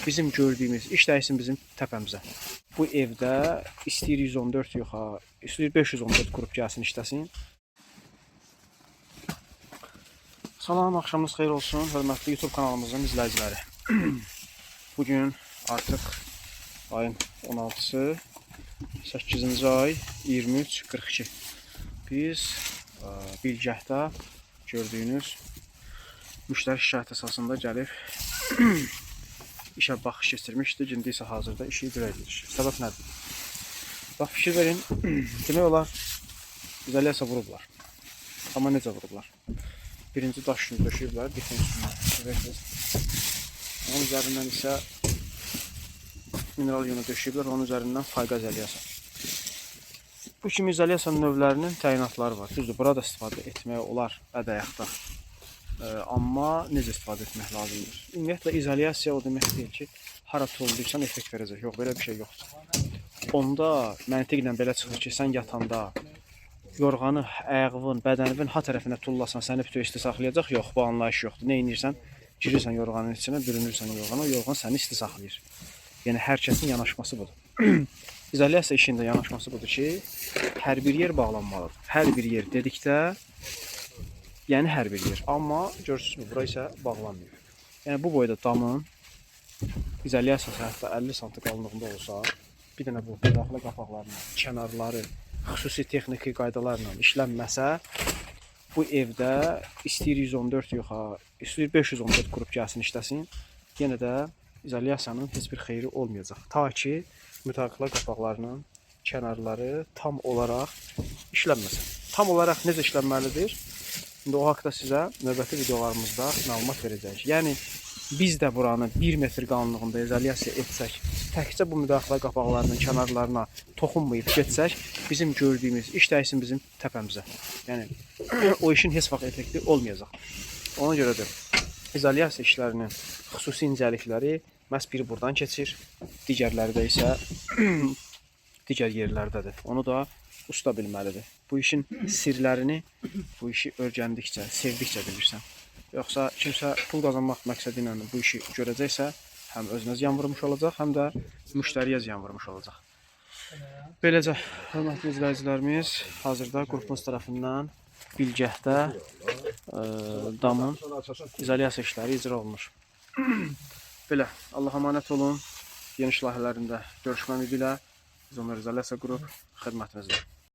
bizim gördüyümüz iş dəysin bizim təpəmizə. Bu evdə istəyir 114 yox ha, istəyir 514 qrup gəlsin işləsin. Salam, axşamınız xeyir olsun, hörmətli YouTube kanalımızın izləyiciləri. Bugün artıq ayın 16-sı, 8-ci ay 23:42. Biz Bilgəhdə gördüyünüz müştəri şikayət əsasında gəlib işə baxış keçirmişdi. İndi isə hazırda işi icra edilir. Səbəb nədir? Bax, fikir verin. Demək olar, izolasiya vurublar. Amma necə vurublar? Birinci daş kimi döşüyüblər, bitin üstündən. Onun üzərindən isə mineral yunu döşüyüblər, onun üzərindən fayqa izolasiya. Bu kimi izolasiya növlərinin təyinatları var. Düzdür, burada istifadə etmək olar ədəyaqda. Amma necə istifadə etmək lazımdır? Ümumiyyətlə, izolasiya o demək deyil ki, hara tullayırsan effekt verəcək. Yox, belə bir şey yoxdur. Onda məntiqlə belə çıxır ki, sən yatanda yorğanı, ayağının, bədəninin ha tərəfinə tullasan, səni bütün isti saxlayacaq. Yox, bu anlayış yoxdur. Nə edirsən? Girirsən yorğanın içinə, bürünürsən yorğana, o yorğan səni isti saxlayır. Yəni, hər kəsin yanaşması budur. İzolasiya işində yanaşması budur ki, hər bir yer bağlanmalıdır. Hər bir yer dedikdə, yəni hər bir yer. Amma görürsünüzmü, bura isə bağlanmıyor. Yəni, bu boyda damın izolasiyası hətta 50 sm qalınlığında olsa, bir dənə bu daxili qapaqlarla, kənarları, xüsusi texniki qaydalarla işlənməsə, bu evdə istəyir 114 yox ha, istəyir 514 qrup gəlsin işləsin, yenə də izolasiyanın heç bir xeyri olmayacaq. Ta ki, mütəxəssislər qapaqlarının kənarları tam olaraq işlənməsin. Tam olaraq necə işlənməlidir? İndi o haqda sizə növbəti videolarımızda məlumat verəcəyik. Yəni, biz də buranı 1 metr qalınlığında izolasiya etsək, təkcə bu müdaxilə qapaqlarının kənarlarına toxunmayıb getsək, bizim gördüyümüz iş dəysin bizim təpəmizə. Yəni, o işin heç vaxt effekti olmayacaq. Ona görə də izolasiya işlərinin xüsusi incəlikləri məhz biri buradan keçir, digərləri də isə digər yerlərdədir. Onu da usta bilməlidir. Bu işin sirlərini, bu işi öyrəndikcə, sevdikcə bilirsən. Yoxsa kimsə pul qazanmaq məqsədi ilə bu işi görəcəksə, həm özünə ziyan vurmuş olacaq, həm də müştəriyə ziyan vurmuş olacaq. Beləcə, hörmətli izləyicilərimiz, hazırda qrupumuz tərəfindən Bilgəhdə damın izolasiya işləri icra olunur. Belə, Allah əmanət olun. Yeni layihələrində görüşmək ümidi ilə Zonlar İzolasiya Qrup xidmətinizdə.